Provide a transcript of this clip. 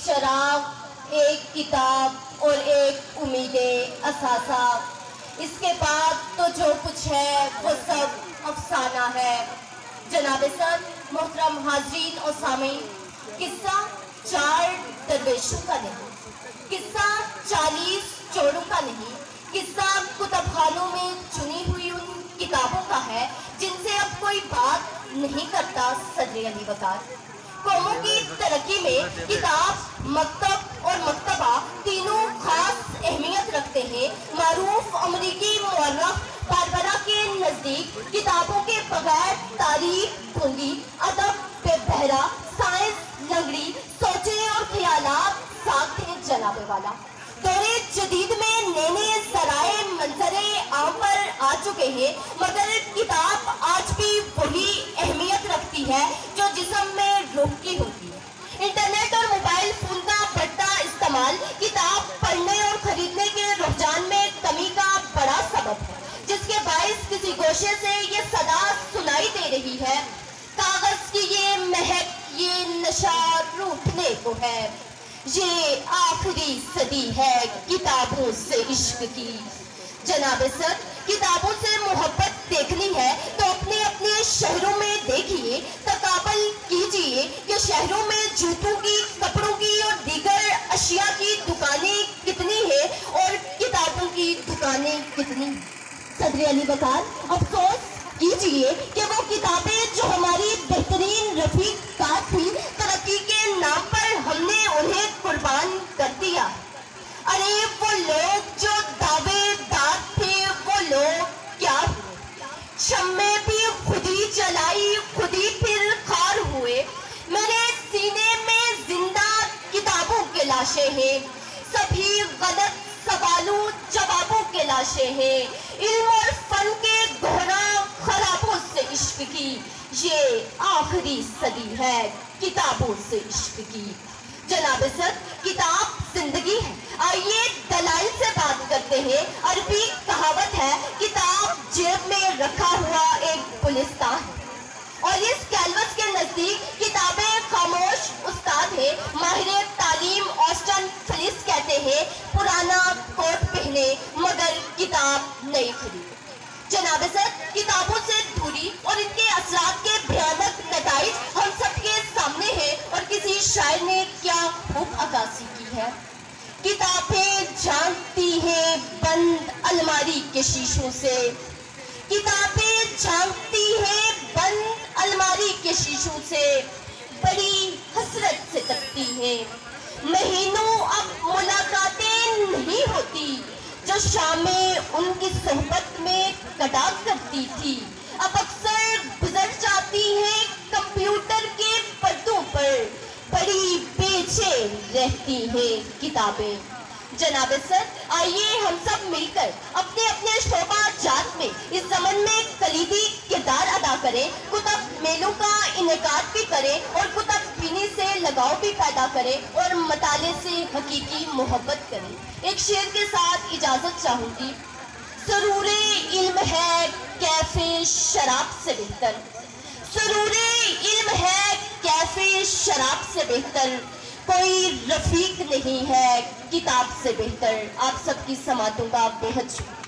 چراغ، ایک کتاب اور ایک امید اثاثہ۔ اس کے بعد تو جو کچھ ہے وہ سب افسانہ ہے۔ جناب صدر، محترم حاضرین اور سامعین، قصہ 4 درویشوں کا نہیں، قصہ 40 چوروں کا نہیں، قصہ کتب خانوں میں چنی ہوئی ان کتابوں کا ہے جن سے اب کوئی بات نہیں کرتا صدر علی وقار۔ قوموں کی ترقی میں کتاب، مکتب اور مکتبہ تینوں خاص اہمیت رکھتے ہیں۔ معروف امریکی مورخ باربرا کے نزدیک کتابوں کے بغیر تاریخ گونگی، ادب بے بہرا، سائنس لنگڑی، سوچیں اور خیالات ساکھ ہیں جناب والا۔ دور جدید میں نئے نئے ذرائع منظر عام پر آ چکے ہیں، مگر کتاب آج بھی وہی اہمیت رکھتی ہے جو جسم میں روح کی ہوتی ہے۔ انٹرنیٹ اور موبائل فون کا بڑھتا استعمال کتاب پڑھنے اور خریدنے کے رجحان میں کمی کا بڑا سبب ہے، جس کے باعث کسی گوشے سے یہ صدا سنائی دے رہی ہے، کاغذ کی یہ مہک، یہ نشہ روٹھنے کو ہے، یہ آخری صدی ہے کتابوں سے عشق کی۔ جناب صدر، کتابوں سے محبت دیکھنی ہے تو اپنے اپنے شہروں میں دیکھیے، تقابل کیجئے کہ شہروں میں جوتوں کی، کپڑوں کی اور دیگر اشیاء کی دکانیں کتنی ہیں اور کتابوں کی دکانیں کتنی ہیں۔ صدر علی وقار، افسوس کیجئے کہ وہ کتابیں جو ہماری بہترین رفیق کار تھی، ترقی کے نام پر ہم نے انہیں قربان کر دیا۔ ارے وہ لوگ جو دعوے دار تھے، وہ لوگ کیا ہوئے؟ شمع بھی خود ہی جلائی، خود ہی پھر خار ہوئے۔ میرے سینے میں زندہ کتابوں کے لاشیں ہیں، سبھی غلط سوالوں جوابوں کے لاشیں ہیں، علم اور فن کے گہرا خرابوں سے عشق کی۔ یہ آخری صدی ہے کتابوں سے عشق کی۔ جناب صدر، کتاب زندگی ہے۔ آئیے دلائل سے بات کرتے ہیں۔ عربی کہاوت ہے، کتاب جیب میں رکھا ہوا ایک گلستان ہے، اور اس کیلوس کے نزدیک کتابیں خاموش استاد ہے۔ ماہر تعلیم آسٹن فلس کہتے ہیں، پرانا کوٹ پہنے مگر کتاب نہیں خریدے۔ جناب صدر، کتابوں سے دوری اور ان کے اثرات کے بھیانک نتائج ہم سب کے سامنے ہیں، اور کسی شاعر نے کیا خوب عکاسی کی ہے۔ کتابیں جھانکتی ہیں بند الماری کے شیشوں سے، کتابیں جھانکتی ہیں بند الماری کے شیشوں سے، بڑی حسرت سے تکتی ہیں۔ مہینوں اب ملاقاتیں نہیں ہوتی جو شامیں ان کی صحبت میں کٹا کرتی تھی، اب اکثر گزر جاتی ہیں کمپیوٹر کے پردوں پر، بڑی بے چین رہتی ہیں کتابیں۔ جناب صدر، آئیے ہم سب مل کر اپنے اپنے شعبہ جات میں اس زمن میں کلیدی کردار ادا کریں، کتب میلوں کا انعقاد بھی کریں اور کتب بینی سے لگاؤ بھی پیدا کریں اور مطالعے سے حقیقی محبت کریں۔ ایک شعر کے ساتھ اجازت چاہوں گی۔ سرور علم ہے کیف شراب سے بہتر، سرور علم ہے کیف شراب سے بہتر، کوئی رفیق نہیں ہے کتاب سے بہتر۔ آپ سب کی سماعتوں کا بے حد شکریہ۔